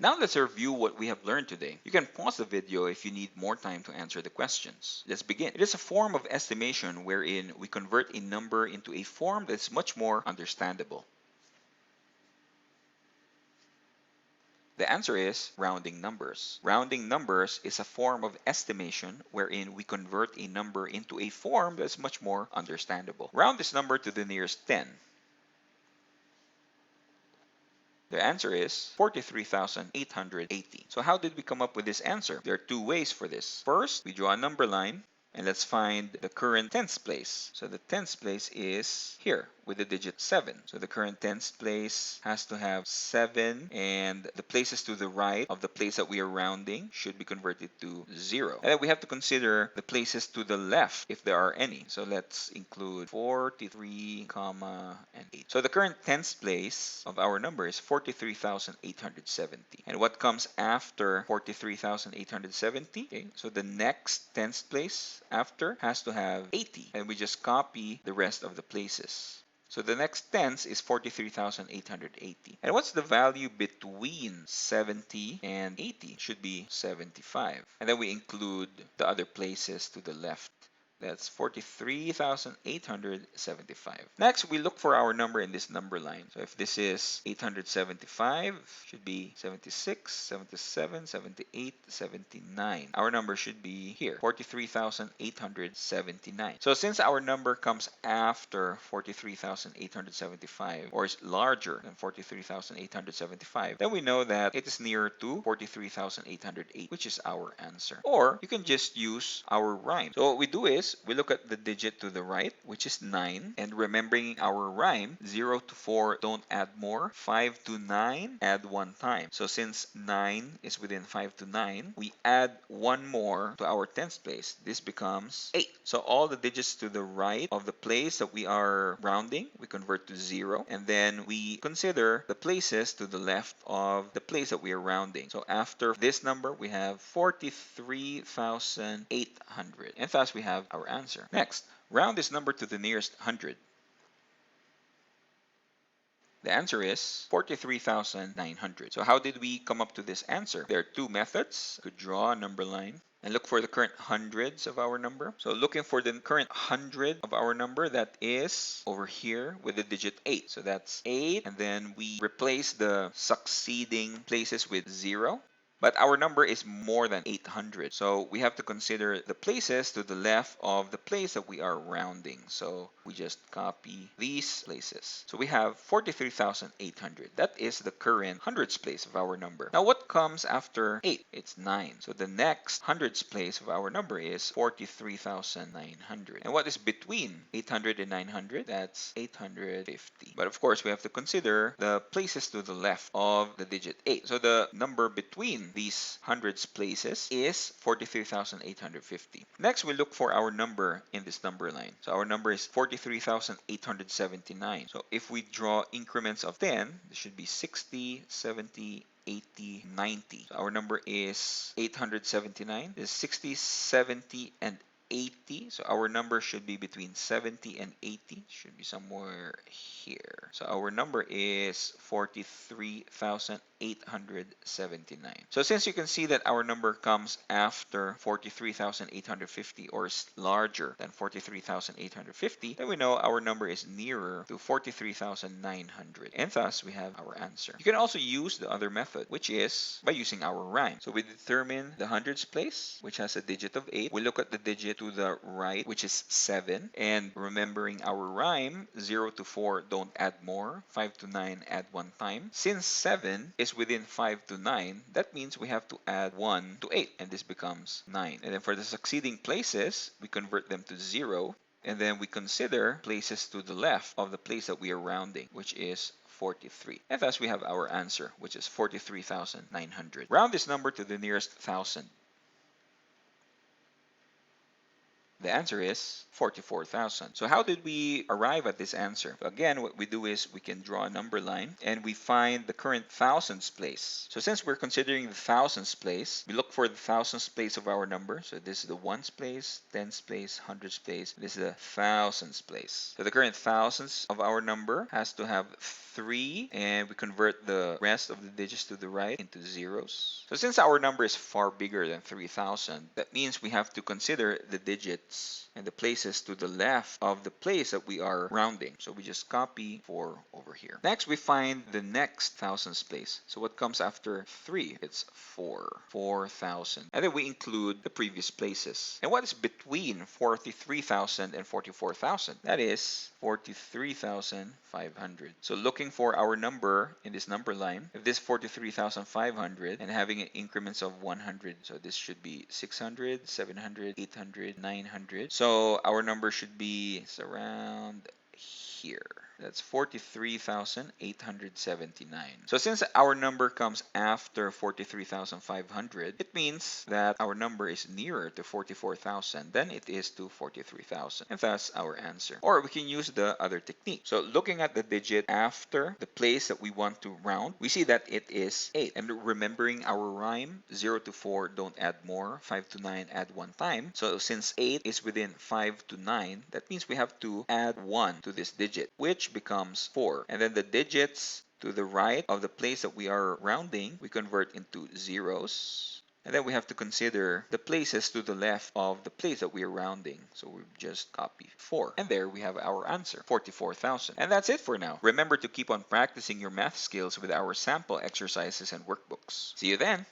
Now let's review what we have learned today. You can pause the video if you need more time to answer the questions. Let's begin. It is a form of estimation wherein we convert a number into a form that's much more understandable. The answer is rounding numbers. Rounding numbers is a form of estimation wherein we convert a number into a form that's much more understandable. Round this number to the nearest 10. The answer is 43,880. So how did we come up with this answer? There are two ways for this. First, we draw a number line and let's find the current tens place. So the tens place is here with the digit 7. So the current tens place has to have 7, and the places to the right of the place that we are rounding should be converted to 0. And then we have to consider the places to the left if there are any. So let's include 43, comma, and 8. So the current tens place of our number is 43,870. And what comes after 43,870? Okay, so the next tens place after has to have 80, and we just copy the rest of the places. So the next tens is 43,880. And what's the value between 70 and 80? Should be 75. And then we include the other places to the left. That's 43,875. Next, we look for our number in this number line. So if this is 875, should be 76, 77, 78, 79. Our number should be here, 43,879. So since our number comes after 43,875, or is larger than 43,875, then we know that it is nearer to 43,808, which is our answer. Or you can just use our rhyme. So what we do is we look at the digit to the right, which is 9, and remembering our rhyme, 0 to 4 don't add more, 5 to 9 add 1 time. So since 9 is within 5 to 9, we add 1 more to our tens place. This becomes 8. So all the digits to the right of the place that we are rounding, we convert to 0, and then we consider the places to the left of the place that we are rounding. So after this number, we have 43,800, and thus we have our answer. Next, round this number to the nearest 100. The answer is 43,900. So how did we come up to this answer? There are two methods. You could draw a number line and look for the current hundreds of our number. So looking for the current 100 of our number, that is over here with the digit 8. So that's 8, and then we replace the succeeding places with 0. But our number is more than 800. So we have to consider the places to the left of the place that we are rounding. So we just copy these places. So we have 43,800. That is the current hundreds place of our number. Now what comes after 8? It's 9. So the next hundreds place of our number is 43,900. And what is between 800 and 900? That's 850. But of course, we have to consider the places to the left of the digit 8. So the number between these hundreds places is 43,850. Next, we look for our number in this number line. So our number is 43,879. So if we draw increments of 10, this should be 60, 70, 80, 90. So our number is 879. This is 60, 70, and 80. So our number should be between 70 and 80. Should be somewhere here. So our number is 43,879. So since you can see that our number comes after 43,850 or is larger than 43,850, then we know our number is nearer to 43,900. And thus we have our answer. You can also use the other method, which is by using our rhyme. So we determine the hundreds place, which has a digit of 8. We look at the digit to the right, which is 7. And remembering our rhyme, 0 to 4 don't add more, 5 to 9 add 1 time. Since 7 is within 5 to 9, that means we have to add 1 to 8, and this becomes 9. And then for the succeeding places, we convert them to 0, and then we consider places to the left of the place that we are rounding, which is 43. And thus we have our answer, which is 43,900. Round this number to the nearest 1,000. The answer is 44,000. So how did we arrive at this answer? So again, what we do is we can draw a number line and we find the current thousands place. So since we're considering the thousands place, we look for the thousands place of our number. So this is the ones place, tens place, hundreds place. This is the thousands place. So the current thousands of our number has to have 3, and we convert the rest of the digits to the right into zeros. So since our number is far bigger than 3,000, that means we have to consider the digits and the places to the left of the place that we are rounding. So we just copy 4 over here. Next, we find the next thousands place. So what comes after 3? It's 4. 4,000. And then we include the previous places. And what is between 43,000 and 44,000? That is 43,500. So looking for our number in this number line, if this 43,500 and having increments of 100, so this should be 600, 700, 800, 900. So our number should be around here. That's 43,879. So since our number comes after 43,500, it means that our number is nearer to 44,000 than it is to 43,000. And thus our answer. Or we can use the other technique. So looking at the digit after the place that we want to round, we see that it is 8. And remembering our rhyme, 0 to 4, don't add more. 5 to 9, add 1 time. So since 8 is within 5 to 9, that means we have to add 1 to this digit, which becomes 4. And then the digits to the right of the place that we are rounding, we convert into zeros. And then we have to consider the places to the left of the place that we are rounding. So we just copy 4. And there we have our answer, 44,000. And that's it for now. Remember to keep on practicing your math skills with our sample exercises and workbooks. See you then!